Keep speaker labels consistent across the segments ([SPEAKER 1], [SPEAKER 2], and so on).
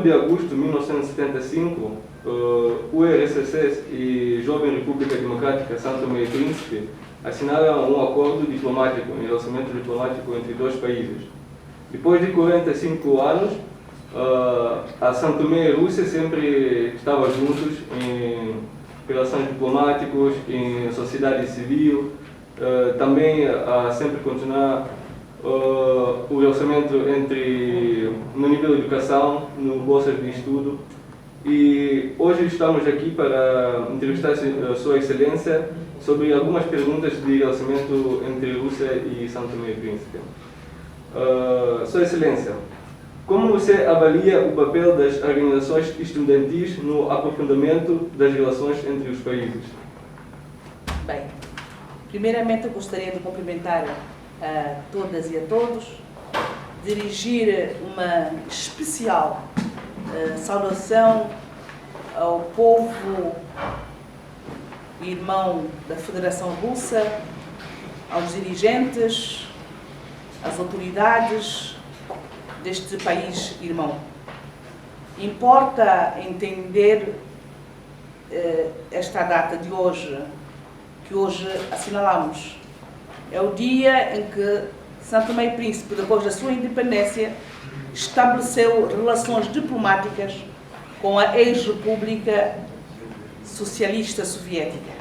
[SPEAKER 1] de agosto de 1975, o URSS e Jovem República Democrática São Tomé e Príncipe assinaram um acordo diplomático, um relacionamento diplomático entre dois países. Depois de 45 anos, a São Tomé e a Rússia sempre estavam juntos em relações diplomáticas, em sociedade civil, também sempre continuar o relacionamento no nível de educação, no bolsas de estudo. E hoje estamos aqui para entrevistar a Sua Excelência sobre algumas perguntas de relacionamento entre Rússia e São Tomé e Príncipe. Sua Excelência, como você avalia o papel das organizações estudantis no aprofundamento das relações entre os países?
[SPEAKER 2] Bem, primeiramente eu gostaria de cumprimentar a todas e a todos, dirigir uma especial saudação ao povo irmão da Federação Russa, aos dirigentes, às autoridades deste país irmão. Importa entender esta data de hoje, que hoje assinalamos. É o dia em que São Tomé e Príncipe, depois da sua independência, estabeleceu relações diplomáticas com a ex-república socialista soviética,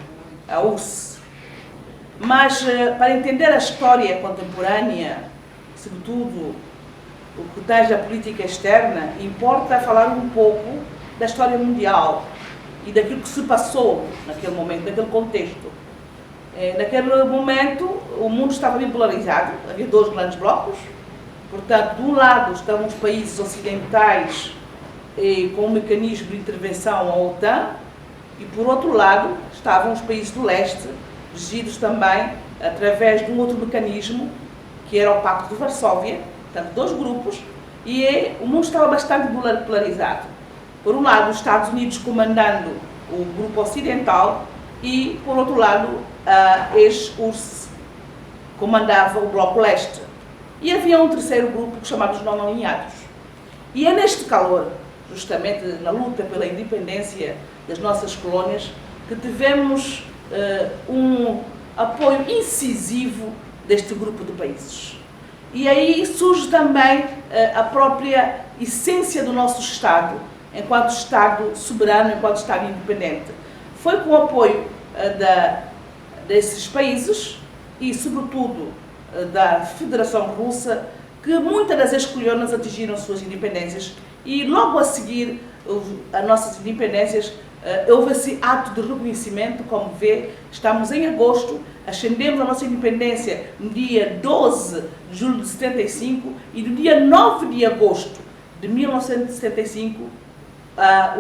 [SPEAKER 2] a URSS. Mas, para entender a história contemporânea, sobretudo o que tange a política externa, importa falar um pouco da história mundial e daquilo que se passou naquele momento, naquele contexto. Naquele momento, o mundo estava bem polarizado, havia dois grandes blocos. Portanto, de um lado estavam os países ocidentais com um mecanismo de intervenção à OTAN, e por outro lado estavam os países do leste, regidos também através de um outro mecanismo, que era o Pacto de Varsóvia, portanto, dois grupos, e o mundo estava bastante polarizado. Por um lado, os Estados Unidos comandando o grupo ocidental e, por outro lado, a ex-URSS comandava o bloco leste. E havia um terceiro grupo chamado os não alinhados. E é neste calor, justamente na luta pela independência das nossas colónias, que tivemos um apoio incisivo deste grupo de países. E aí surge também a própria essência do nosso Estado, enquanto Estado soberano, enquanto Estado independente. Foi com o apoio desses países e, sobretudo, da Federação Russa, que muitas das ex-colónias atingiram suas independências, e logo a seguir as nossas independências houve esse ato de reconhecimento. Como vê, estamos em agosto, ascendemos a nossa independência no dia 12 de julho de 75, e no dia 9 de agosto de 1975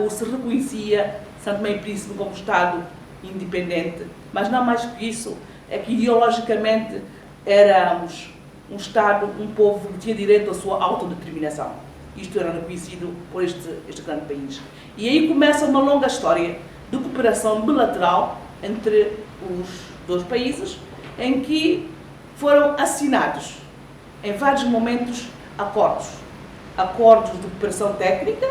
[SPEAKER 2] se reconhecia São Tomé e Príncipe como Estado independente. Mas não mais que isso, é que ideologicamente éramos um Estado, um povo que tinha direito à sua autodeterminação. Isto era reconhecido por este grande país. E aí começa uma longa história de cooperação bilateral entre os dois países, em que foram assinados, em vários momentos, acordos. Acordos de cooperação técnica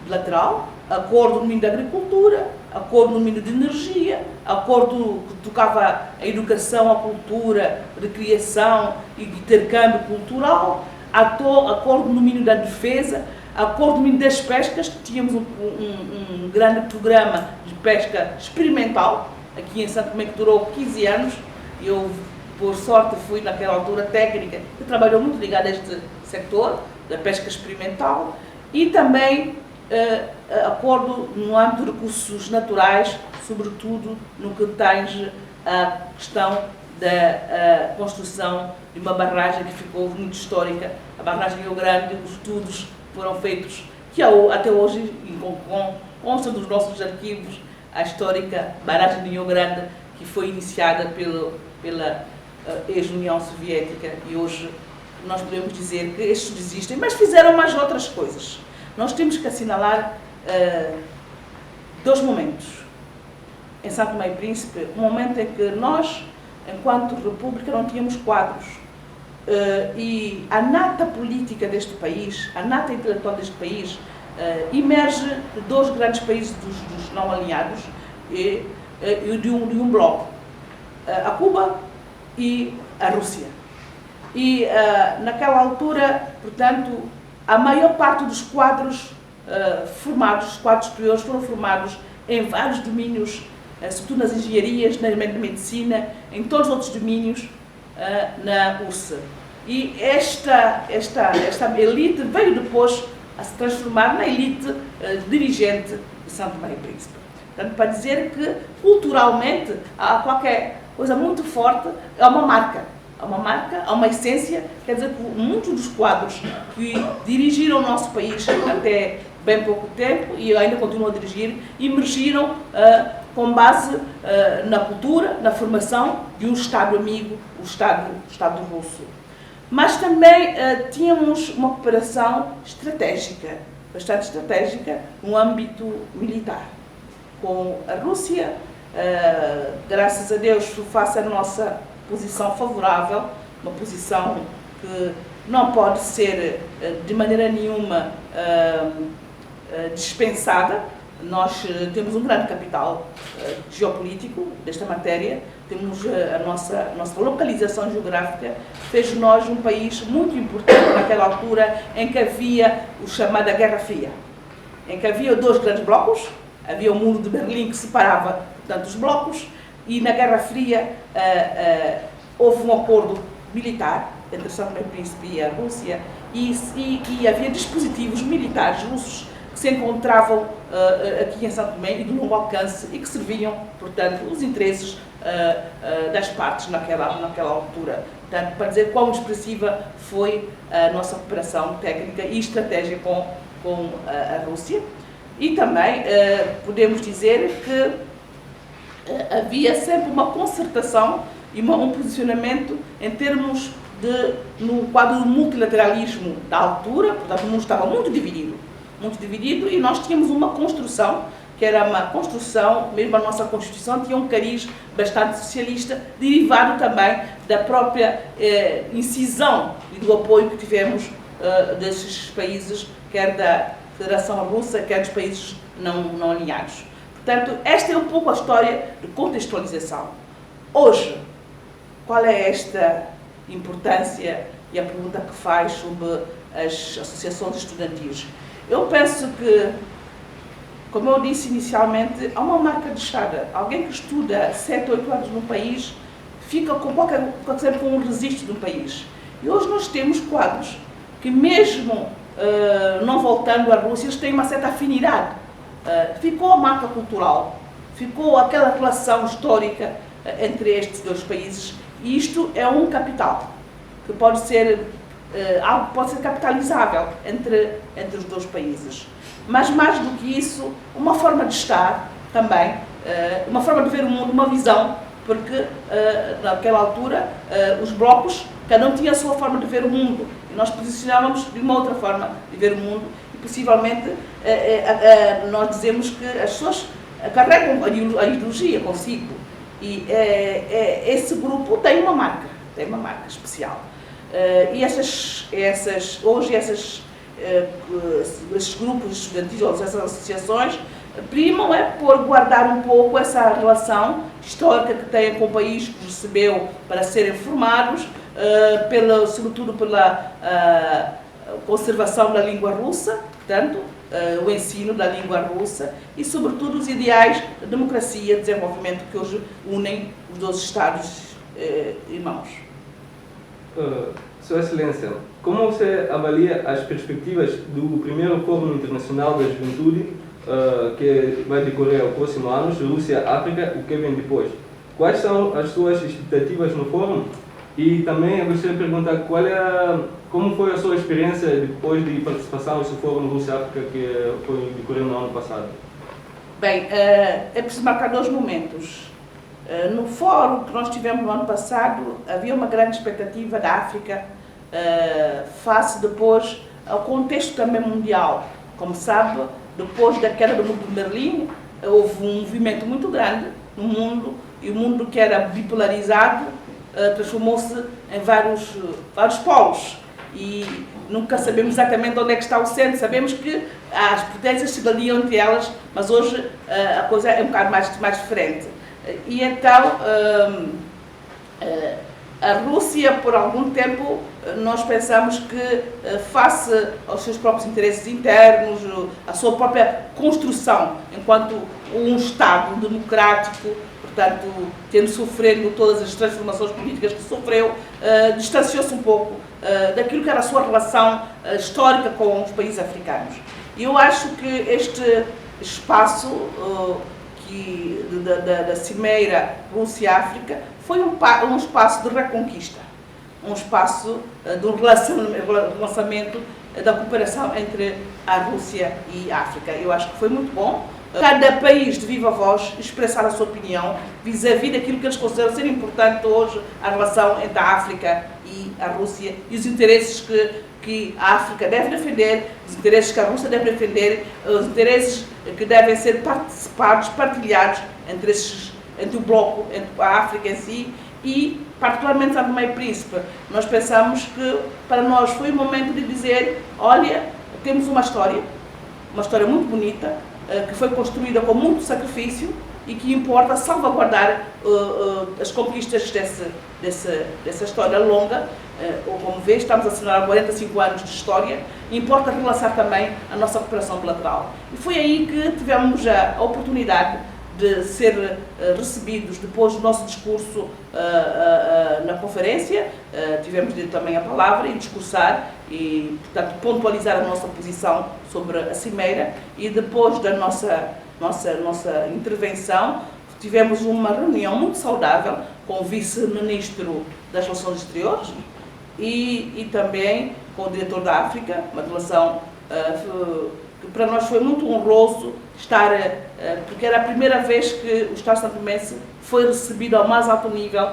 [SPEAKER 2] bilateral, acordo no domínio da agricultura, acordo no domínio de energia, acordo que tocava a educação, a cultura, recreação e intercâmbio cultural, acordo no domínio da defesa, acordo no domínio das pescas, que tínhamos um grande programa de pesca experimental, aqui em São Tomé, que durou 15 anos. Eu, por sorte, fui naquela altura técnica, que trabalhou muito ligada a este setor da pesca experimental, e também acordo no âmbito de recursos naturais, sobretudo no que tange a questão da construção de uma barragem que ficou muito histórica, a barragem Rio Grande. Os estudos foram feitos, que até hoje consta dos nossos arquivos, a histórica barragem de Rio Grande, que foi iniciada pela ex-União Soviética, e hoje nós podemos dizer que estes existem, mas fizeram mais outras coisas. Nós temos que assinalar dois momentos em São Tomé e Príncipe. Um momento em que nós, enquanto República, não tínhamos quadros, e a nata política deste país, a nata intelectual deste país, emerge de dois grandes países dos não alinhados e de um bloco, a Cuba e a Rússia. E naquela altura, portanto, a maior parte dos quadros formados, os quadros superiores, foram formados em vários domínios, sobretudo nas engenharias, na medicina, em todos os outros domínios na URSS. E esta elite veio depois a se transformar na elite dirigente de São Tomé e Príncipe. Portanto, para dizer que, culturalmente, há qualquer coisa muito forte, é uma marca. Há uma essência, quer dizer que muitos dos quadros que dirigiram o nosso país até bem pouco tempo, e ainda continuam a dirigir, emergiram com base na cultura, na formação de um Estado amigo, o Estado russo. Mas também tínhamos uma cooperação estratégica, bastante estratégica, no âmbito militar. Com a Rússia, graças a Deus, face à nossa posição favorável, uma posição que não pode ser de maneira nenhuma dispensada. Nós temos um grande capital geopolítico desta matéria, temos a nossa localização geográfica, fez de nós um país muito importante naquela altura em que havia o chamada Guerra Fria, em que havia dois grandes blocos, havia o muro de Berlim que separava, portanto, os blocos, e na Guerra Fria houve um acordo militar entre São Tomé e Príncipe e a Rússia, e havia dispositivos militares russos que se encontravam aqui em São Tomé e de longo alcance e que serviam, portanto, os interesses das partes naquela altura. Portanto, para dizer quão expressiva foi a nossa cooperação técnica e estratégia com a Rússia. E também podemos dizer que havia sempre uma concertação e um posicionamento em termos no quadro do multilateralismo da altura, portanto o mundo estava muito dividido, e nós tínhamos uma construção, que era uma construção, mesmo a nossa Constituição tinha um cariz bastante socialista, derivado também da própria incisão e do apoio que tivemos desses países, quer da Federação Russa, quer dos países não alinhados. Portanto, esta é um pouco a história de contextualização. Hoje, qual é esta importância e a pergunta que faz sobre as associações estudantis? Eu penso que, como eu disse inicialmente, há uma marca deixada. Alguém que estuda 7, 8 anos num país fica sempre com um registro do país. E hoje nós temos quadros que, mesmo não voltando à Rússia, eles têm uma certa afinidade. Ficou a marca cultural, ficou aquela relação histórica entre estes dois países, e isto é um capital que pode ser algo que pode ser capitalizável entre os dois países. Mas mais do que isso, uma forma de estar também, uma forma de ver o mundo, uma visão, porque naquela altura os blocos, cada um tinha a sua forma de ver o mundo, e nós posicionávamos de uma outra forma de ver o mundo, e possivelmente nós dizemos que as pessoas carregam a ideologia consigo, e esse grupo tem uma marca especial. E hoje esses grupos estudantis, ou essas associações, primam por guardar um pouco essa relação histórica que têm com o país que recebeu para serem formados, sobretudo pela conservação da língua russa, portanto, o ensino da língua russa e, sobretudo, os ideais de democracia e desenvolvimento que hoje unem os dois Estados irmãos.
[SPEAKER 1] Sua Excelência, como você avalia as perspectivas do primeiro Fórum Internacional da Juventude, que vai decorrer ao próximo ano, Rússia-África, o que vem depois? Quais são as suas expectativas no Fórum? E também eu gostaria de perguntar como foi a sua experiência depois de participação nesse Fórum Rússia-África que decorreu no ano passado?
[SPEAKER 2] Bem, é preciso marcar dois momentos. No fórum que nós tivemos no ano passado, havia uma grande expectativa da África face depois ao contexto também mundial. Como sabe, depois da queda do muro de Berlim, houve um movimento muito grande no mundo, e o mundo que era bipolarizado transformou-se em vários polos. e nunca sabemos exatamente onde é que está o centro. Sabemos que as potências se aliam entre elas, mas hoje a coisa é um bocado mais diferente. E então a Rússia, por algum tempo, nós pensamos que, face aos seus próprios interesses internos, a sua própria construção enquanto um Estado democrático, portanto, tendo sofrido todas as transformações políticas que sofreu, distanciou-se um pouco daquilo que era a sua relação histórica com os países africanos. E eu acho que este espaço da Cimeira Rússia-África foi um espaço de reconquista, um espaço de um relançamento da cooperação entre a Rússia e a África. Eu acho que foi muito bom. Cada país de viva voz expressar a sua opinião vis-à-vis daquilo que eles consideram ser importante hoje, a relação entre a África e a Rússia e os interesses que a África deve defender, os interesses que a Rússia deve defender, os interesses que devem ser participados, partilhados entre o bloco, entre a África em si e, particularmente, São Tomé e Príncipe. Nós pensamos que, para nós, foi o momento de dizer, olha, temos uma história muito bonita, que foi construída com muito sacrifício e que importa salvaguardar as conquistas dessa história longa. Como vê, estamos a assinalar 45 anos de história e importa relançar também a nossa cooperação bilateral. E foi aí que tivemos a oportunidade de ser recebidos depois do nosso discurso na conferência, tivemos também a palavra e discursar e, portanto, pontualizar a nossa posição sobre a Cimeira e depois da nossa intervenção tivemos uma reunião muito saudável com o vice-ministro das Relações Exteriores e também com o diretor da África, uma relação que para nós foi muito honroso estar, porque era a primeira vez que o Estado santomense foi recebido ao mais alto nível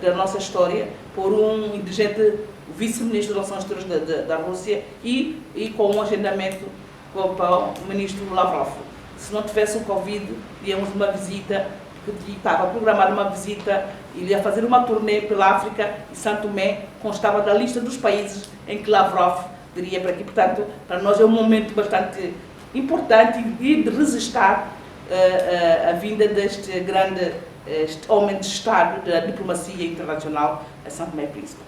[SPEAKER 2] da nossa história por um dirigente vice-ministro das Relações Exteriores da Rússia e com um agendamento com o ministro Lavrov. Se não tivesse o Covid, íamos uma visita, que estava programada uma visita, iria fazer uma turnê pela África e São Tomé constava da lista dos países em que Lavrov viria para aqui. Portanto, para nós é um momento bastante importante e de resistar a vinda deste grande homem de Estado da diplomacia internacional a São Tomé e Príncipe.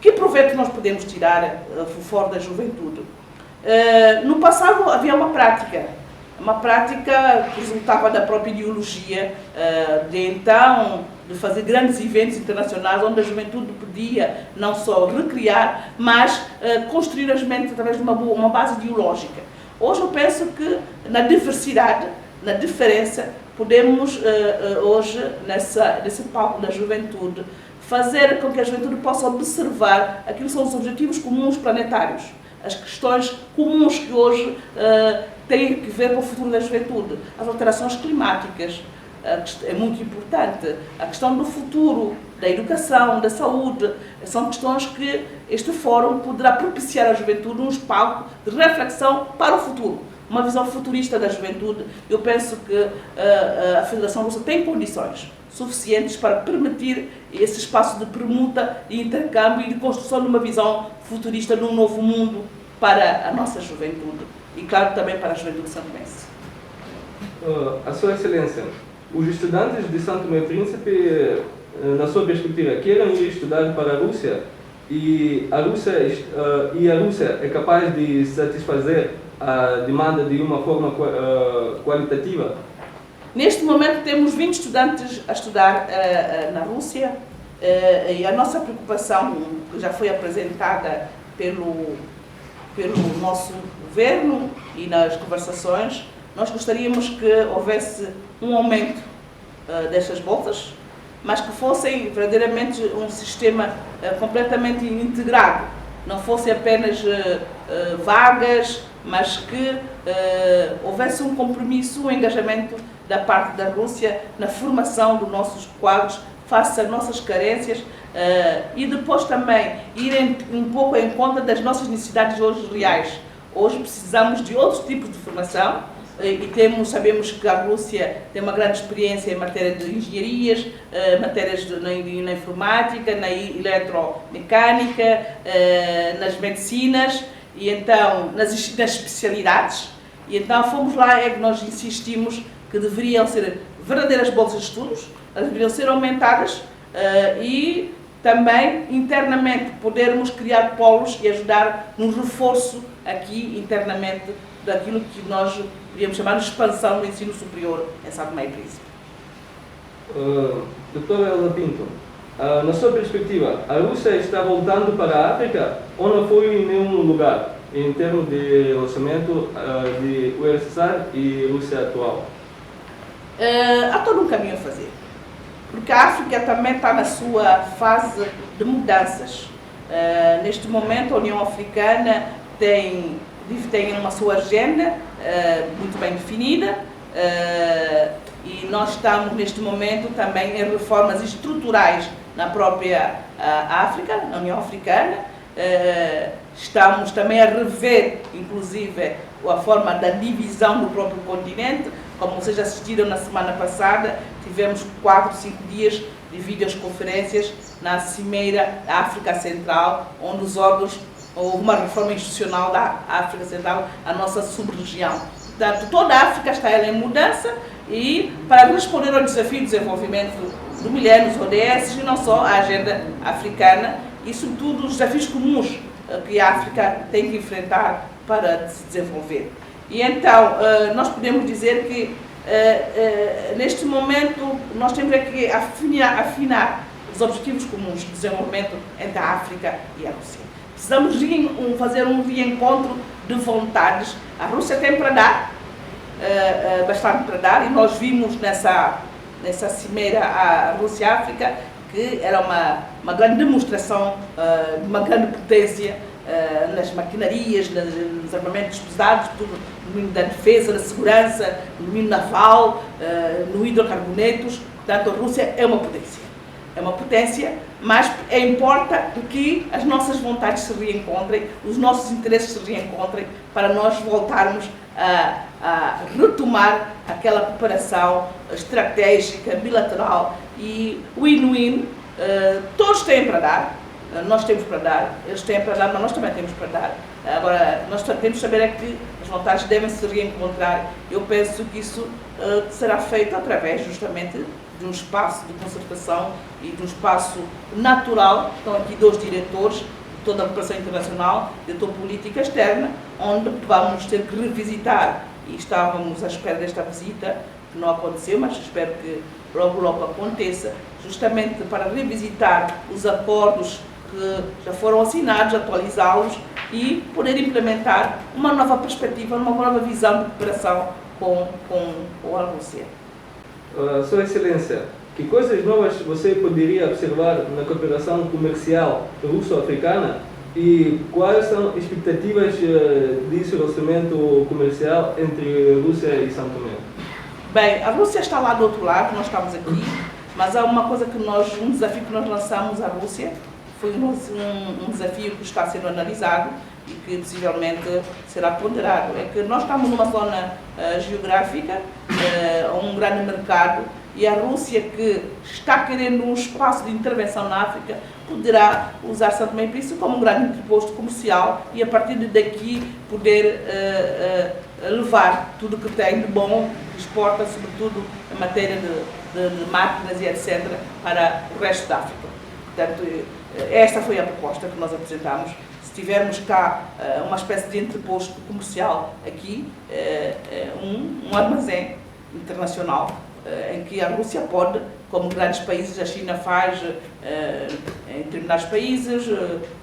[SPEAKER 2] Que proveito nós podemos tirar fora da juventude? No passado havia uma prática que resultava da própria ideologia de fazer grandes eventos internacionais onde a juventude podia não só recriar, mas construir as mentes através de uma base ideológica. Hoje eu penso que na diversidade, na diferença, podemos hoje, nesse palco da juventude, fazer com que a juventude possa observar aquilo que são os objetivos comuns planetários, as questões comuns que hoje têm que ver com o futuro da juventude, as alterações climáticas, é muito importante, a questão do futuro, da educação, da saúde, são questões que este fórum poderá propiciar à juventude um espaço de reflexão para o futuro, uma visão futurista da juventude. Eu penso que a Federação Russa tem condições suficientes para permitir esse espaço de permuta e intercâmbio e de construção de uma visão futurista de um novo mundo para a nossa juventude e, claro, também para a juventude santomense.
[SPEAKER 1] A Sua Excelência, os estudantes de São Tomé e Príncipe, na sua perspectiva, querem ir estudar para a Rússia e a Rússia é capaz de satisfazer a demanda de uma forma qualitativa?
[SPEAKER 2] Neste momento temos 20 estudantes a estudar na Rússia e a nossa preocupação, que já foi apresentada pelo nosso governo e nas conversações, nós gostaríamos que houvesse um aumento destas bolsas, mas que fossem verdadeiramente um sistema completamente integrado, não fossem apenas vagas, mas que houvesse um compromisso, um engajamento da parte da Rússia na formação dos nossos quadros face às nossas carências e depois também irem um pouco em conta das nossas necessidades hoje reais. Hoje precisamos de outros tipos de formação sabemos que a Rússia tem uma grande experiência em matéria de engenharias, matérias na informática, na eletromecânica, nas medicinas, e então nas especialidades. E então fomos lá, é que nós insistimos que deveriam ser verdadeiras bolsas de estudos, elas deveriam ser aumentadas e também internamente podermos criar polos e ajudar no reforço aqui internamente daquilo que nós podíamos chamar de expansão do ensino superior em São Tomé e Príncipe.
[SPEAKER 1] Doutora Elza Pinto, na sua perspectiva, a Rússia está voltando para a África ou não foi em nenhum lugar em termos de relacionamento de URSS e Rússia atual?
[SPEAKER 2] Há todo um caminho a fazer, porque a África também está na sua fase de mudanças. Neste momento, a União Africana tem uma sua agenda muito bem definida e nós estamos neste momento também em reformas estruturais na própria África, na União Africana. Estamos também a rever, inclusive, a forma da divisão do próprio continente. Como vocês assistiram na semana passada, tivemos 4, 5 dias de videoconferências na Cimeira da África Central, onde os órgãos, houve uma reforma institucional da África Central, a nossa sub-região. Portanto, toda a África está em mudança e para responder ao desafio de desenvolvimento do milênio, os ODS, e não só a agenda africana, e sobretudo os desafios comuns que a África tem que enfrentar para se desenvolver. E então, nós podemos dizer que neste momento nós temos que afinar os objetivos comuns de desenvolvimento entre a África e a Rússia. Precisamos fazer um reencontro de vontades. A Rússia tem para dar, bastante para dar, e nós vimos nessa cimeira a Rússia-África que era uma grande demonstração de uma grande potência nas maquinarias, nos armamentos pesados, tudo no domínio da defesa, da segurança, no domínio naval, no hidrocarbonetos. Portanto, a Rússia é uma potência. É uma potência, mas importa que as nossas vontades se reencontrem, os nossos interesses se reencontrem, para nós voltarmos a retomar aquela cooperação estratégica, bilateral e win-win. Todos têm para dar, nós temos para dar, eles têm para dar, mas nós também temos para dar. Agora, nós temos que saber que as vontades devem se reencontrar. Eu penso que isso será feito através justamente de um espaço de concertação e de um espaço natural. Estão aqui 2 diretores de toda a cooperação internacional, diretor política externa, onde vamos ter que revisitar, e estávamos à espera desta visita, que não aconteceu, mas espero que logo aconteça, justamente para revisitar os acordos que já foram assinados, atualizá-los e poder implementar uma nova perspectiva, uma nova visão de cooperação com a Rússia.
[SPEAKER 1] Sua Excelência, que coisas novas você poderia observar na cooperação comercial russo-africana e quais são as expectativas desse relacionamento comercial entre Rússia e São Tomé?
[SPEAKER 2] Bem, a Rússia está lá do outro lado, nós estamos aqui, mas há uma coisa que um desafio que nós lançamos à Rússia, foi um desafio que está sendo analisado e que possivelmente será ponderado. É que nós estamos numa zona geográfica, um grande mercado, e a Rússia, que está querendo um espaço de intervenção na África, poderá usar São Tomé e Príncipe como um grande interposto comercial e a partir daqui poder levar tudo o que tem de bom, que exporta, sobretudo em matéria de máquinas e etc., para o resto da África. Portanto, esta foi a proposta que nós apresentamos. Se tivermos cá uma espécie de entreposto comercial aqui, um armazém internacional, em que a Rússia pode, como grandes países, a China faz em determinados países,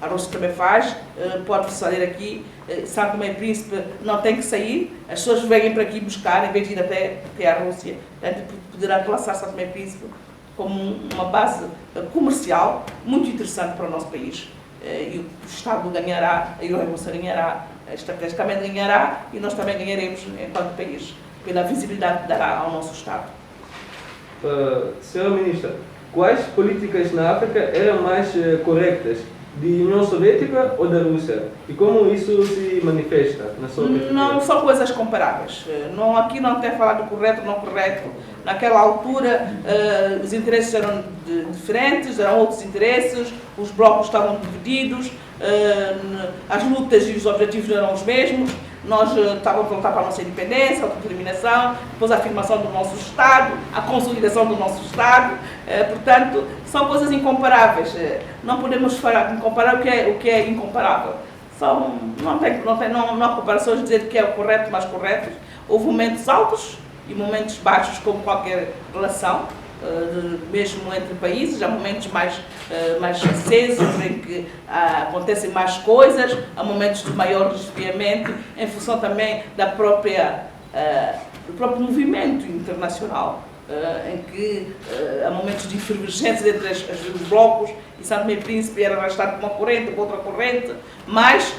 [SPEAKER 2] a Rússia também faz, pode fazer aqui. São Tomé e Príncipe não tem que sair, as pessoas vêm para aqui buscar, em vez de ir até a Rússia. Portanto, poderá classar São Tomé e Príncipe como uma base comercial muito interessante para o nosso país. E o Estado ganhará, a Rússia ganhará, estrategicamente ganhará, e nós também ganharemos enquanto país, pela visibilidade que dará ao nosso Estado.
[SPEAKER 1] Senhora Ministra, quais políticas na África eram mais corretas de União Soviética ou da Rússia? E como isso se manifesta na sua perspectiva?
[SPEAKER 2] Não são coisas comparáveis. Não, aqui não tem falado correto ou não correto. Naquela altura, os interesses eram diferentes, eram outros interesses, os blocos estavam divididos, as lutas e os objetivos não eram os mesmos. Nós estávamos a lutar para a nossa independência, a autodeterminação, depois a afirmação do nosso Estado, a consolidação do nosso Estado. Portanto, são coisas incomparáveis. Não podemos comparar o que é incomparável. Não há comparações de dizer que é o correto, mais correto. Houve momentos altos e momentos baixos, como qualquer relação, mesmo entre países. Há momentos mais acesos, em que acontecem mais coisas, há momentos de maior desviamento, em função também do próprio movimento internacional, em que há momentos de efervescência entre os blocos, e São Tomé e Príncipe era arrastado por uma corrente, por outra corrente, mas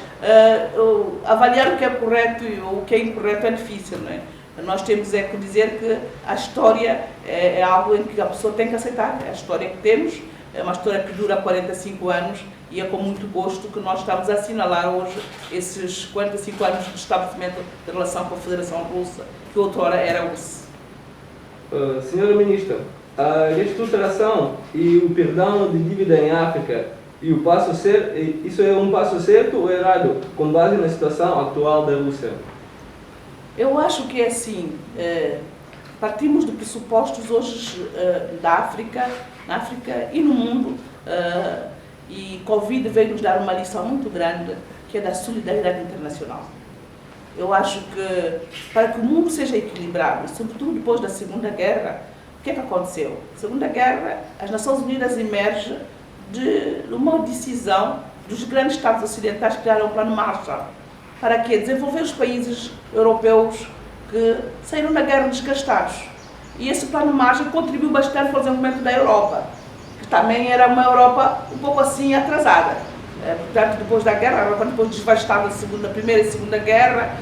[SPEAKER 2] avaliar o que é correto e o que é incorreto é difícil, não é? Nós temos que dizer que a história é algo em que a pessoa tem que aceitar. É a história que temos, é uma história que dura 45 anos e é com muito gosto que nós estamos a assinalar hoje esses 45 anos de estabelecimento de relação com a Federação Russa, que outrora era a URSS.
[SPEAKER 1] Senhora Ministra, a reestruturação e o perdão de dívida em África, isso é um passo certo ou errado, com base na situação atual da Rússia?
[SPEAKER 2] Eu acho que é assim, partimos de pressupostos hoje na África e no mundo, e Covid veio nos dar uma lição muito grande, que é da solidariedade internacional. Eu acho que para que o mundo seja equilibrado, sobretudo depois da Segunda Guerra, o que é que aconteceu? Na Segunda Guerra, as Nações Unidas emergem de uma decisão dos grandes Estados ocidentais que criaram o Plano Marshall. Para quê? Desenvolver os países europeus que saíram da guerra desgastados. E esse Plano Marshall contribuiu bastante para o desenvolvimento da Europa, que também era uma Europa um pouco assim atrasada. Portanto, depois da guerra, a Europa depois devastada na Primeira e Segunda Guerra,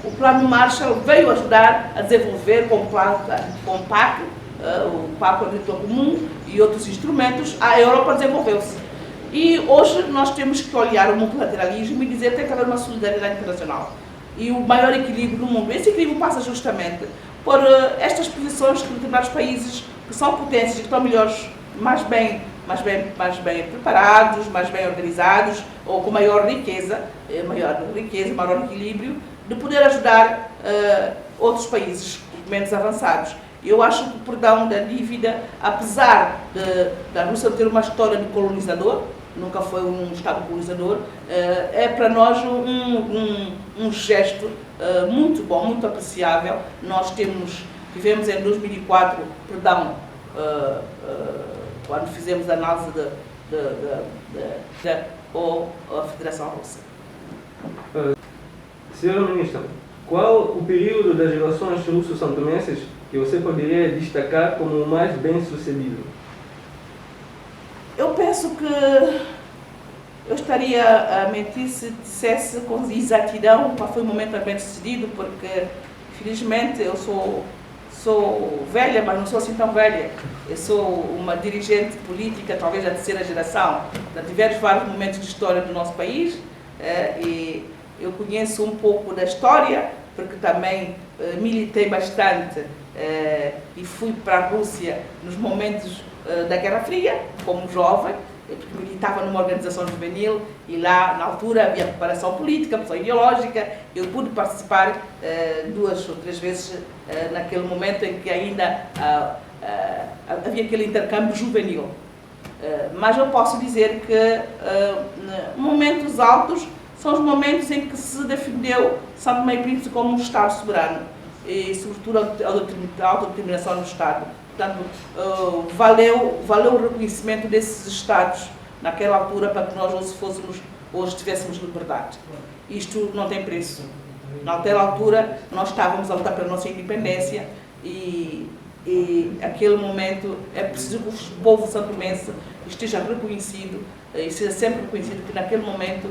[SPEAKER 2] o Plano Marshall veio ajudar a desenvolver com o PAC, o Pacto Agrícola Comum e outros instrumentos, a Europa desenvolveu-se. E hoje nós temos que olhar o multilateralismo e dizer que tem que haver uma solidariedade internacional e o maior equilíbrio no mundo. Esse equilíbrio passa justamente por estas posições que determinados países que são potências e que estão melhores, mais bem preparados, mais bem organizados ou com maior riqueza, maior equilíbrio, de poder ajudar outros países menos avançados. Eu acho que o perdão da dívida, apesar da Rússia ter uma história de colonizador, nunca foi um Estado colonizador, é para nós um gesto muito bom, muito apreciável. Nós tivemos em 2004, perdão, quando fizemos a análise da Federação Russa.
[SPEAKER 1] Senhora Ministra, qual o período das relações russo-santomenses que você poderia destacar como o mais bem-sucedido?
[SPEAKER 2] Eu penso que eu estaria a mentir se dissesse com exatidão qual foi o momento bem-sucedido, porque, felizmente, eu sou velha, mas não sou assim tão velha. Eu sou uma dirigente política, talvez da terceira geração. Já tivemos vários momentos de história do nosso país e eu conheço um pouco da história, porque também militei bastante e fui para a Rússia nos momentos da Guerra Fria, como jovem, porque militava numa organização juvenil e lá, na altura, havia preparação política, preparação ideológica. Eu pude participar 2 ou 3 vezes naquele momento em que ainda havia aquele intercâmbio juvenil. Mas eu posso dizer que momentos altos são os momentos em que se defendeu São Tomé e Príncipe como um Estado soberano e, sobretudo, a autodeterminação do Estado. Portanto, valeu o reconhecimento desses Estados naquela altura para que nós hoje tivéssemos liberdade. Isto não tem preço. Naquela altura nós estávamos a lutar pela nossa independência e aquele momento é preciso que o povo santomense esteja reconhecido e seja sempre reconhecido que naquele momento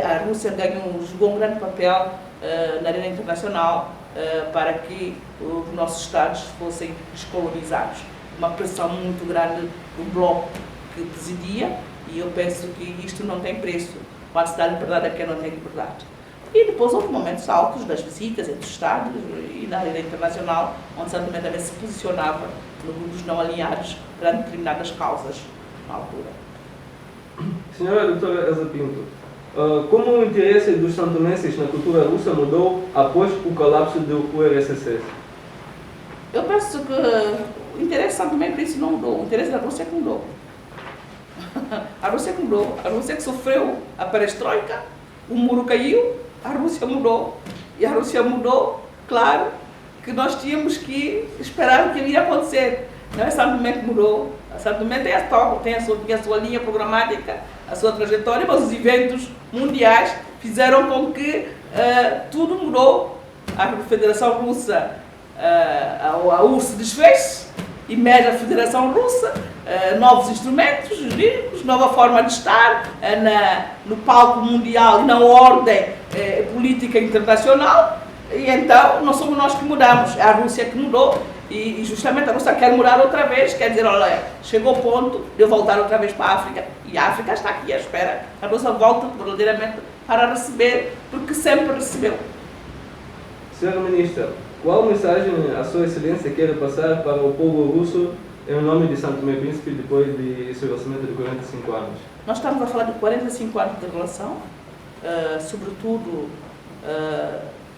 [SPEAKER 2] a Rússia jogou um grande papel na arena internacional para que os nossos Estados fossem descolonizados. Uma pressão muito grande do bloco que presidia, e eu penso que isto não tem preço. Quando se dá liberdade a quem não tem liberdade. E depois houve momentos altos das visitas entre os Estados e na área internacional, onde Santo Tomé também se posicionava no grupo dos não alinhados perante determinadas causas na altura.
[SPEAKER 1] Senhora doutora Elza Pinto, como o interesse dos santomenses na cultura russa mudou após o colapso do URSS?
[SPEAKER 2] Eu penso que o interesse de Santo Tomé por isso não mudou, o interesse da Rússia é que mudou. A Rússia que mudou, a Rússia que sofreu a perestroika, o muro caiu, a Rússia mudou. E a Rússia mudou, claro, que nós tínhamos que esperar o que iria acontecer. Não é Santo Tomé que mudou. A Santo Tomé tem a sua linha programática, a sua trajetória, mas os eventos mundiais fizeram com que tudo mudou. A Federação Russa, a URSS se desfez, emerge a Federação Russa, novos instrumentos jurídicos, nova forma de estar no palco mundial e na ordem política internacional, e então não somos nós que mudamos, é a Rússia que mudou, e justamente a Rússia quer mudar outra vez, quer dizer, olha, chegou o ponto de eu voltar outra vez para a África, e a África está aqui à espera, a Rússia volta verdadeiramente para receber, porque sempre recebeu.
[SPEAKER 1] Senhora Ministra, qual mensagem a Sua Excelência quer passar para o povo russo em nome de Santo Tomé e Príncipe depois de seu nascimento de 45 anos?
[SPEAKER 2] Nós estamos a falar de 45 anos de relação, sobretudo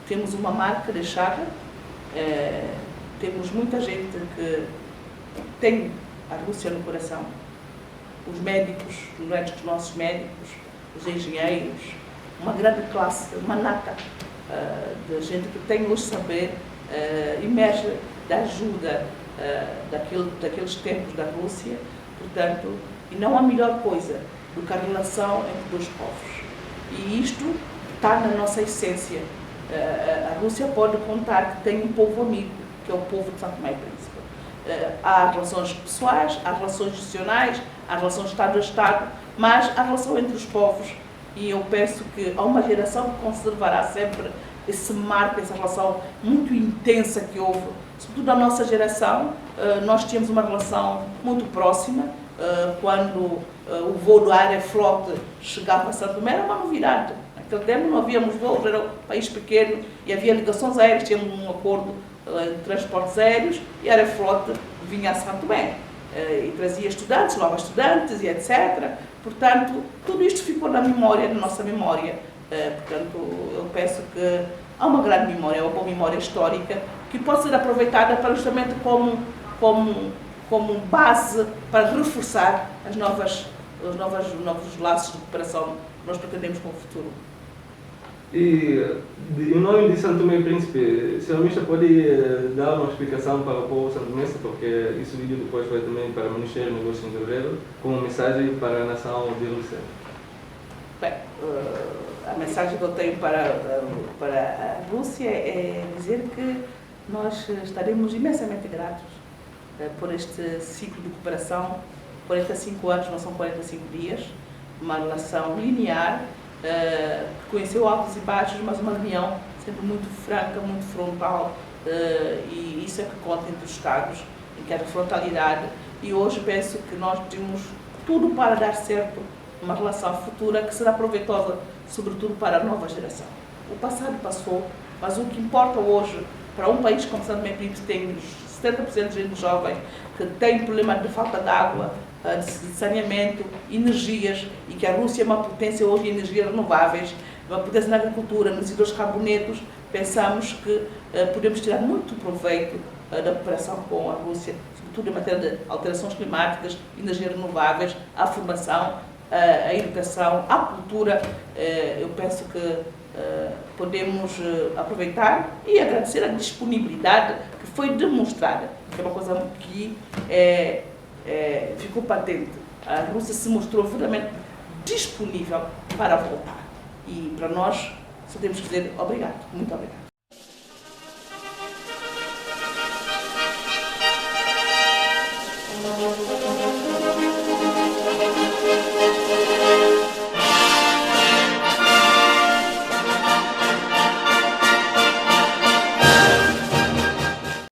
[SPEAKER 2] temos uma marca deixada, temos muita gente que tem a Rússia no coração, os médicos, os nossos médicos, os engenheiros, uma grande classe, uma nata de gente que tem o saber, emerge da ajuda daqueles tempos da Rússia, portanto, e não há melhor coisa do que a relação entre dois povos. E isto está na nossa essência. A Rússia pode contar que tem um povo amigo, que é o povo de Santo Tomé e Príncipe. Há relações pessoais, há relações institucionais, há relações Estado a Estado, mas há relação entre os povos. E eu penso que há uma geração que conservará sempre esse marco, essa relação muito intensa que houve, sobretudo na nossa geração. Nós tínhamos uma relação muito próxima. Quando o voo do Aeroflot chegava a Santo Tomé, era uma novidade. Naquele tempo não havíamos voos, era um país pequeno e havia ligações aéreas, tínhamos um acordo de transportes aéreos e a Aeroflot vinha a Santo Tomé e trazia estudantes, novos estudantes e etc. Portanto, tudo isto ficou na memória, na nossa memória. Portanto, eu penso que há uma grande memória, uma boa memória histórica que pode ser aproveitada para justamente como base para reforçar os novos laços de cooperação que nós pretendemos com o futuro.
[SPEAKER 1] E, em nome de Santo Tomé e Príncipe, a senhora ministra pode dar uma explicação para o povo santomense, porque esse vídeo depois vai também para o Ministério dos Negócios Estrangeiros, como mensagem para a nação de Rússia?
[SPEAKER 2] Bem, a mensagem que eu tenho para a Rússia é dizer que nós estaremos imensamente gratos por este ciclo de cooperação. 45 anos não são 45 dias, uma relação linear, que conheceu altos e baixos, mas uma união sempre muito franca, muito frontal, e isso é que conta entre os Estados, em que haja frontalidade, e hoje penso que nós temos tudo para dar certo uma relação futura que será proveitosa, sobretudo para a nova geração. O passado passou, mas o que importa hoje, para um país como Santo Tomé e Príncipe, tem 70% de gente jovem que tem problema de falta de água, de saneamento, energias, e que a Rússia é uma potência hoje em energias renováveis, uma potência na agricultura, nos hidrocarbonetos. Pensamos que podemos tirar muito proveito da cooperação com a Rússia, sobretudo em matéria de alterações climáticas, energias renováveis, a formação, a educação, a cultura. Eu penso que podemos aproveitar e agradecer a disponibilidade que foi demonstrada, que é uma coisa que ficou patente. A Rússia se mostrou verdadeiramente disponível para voltar. E para nós, só temos que dizer obrigado, muito obrigado.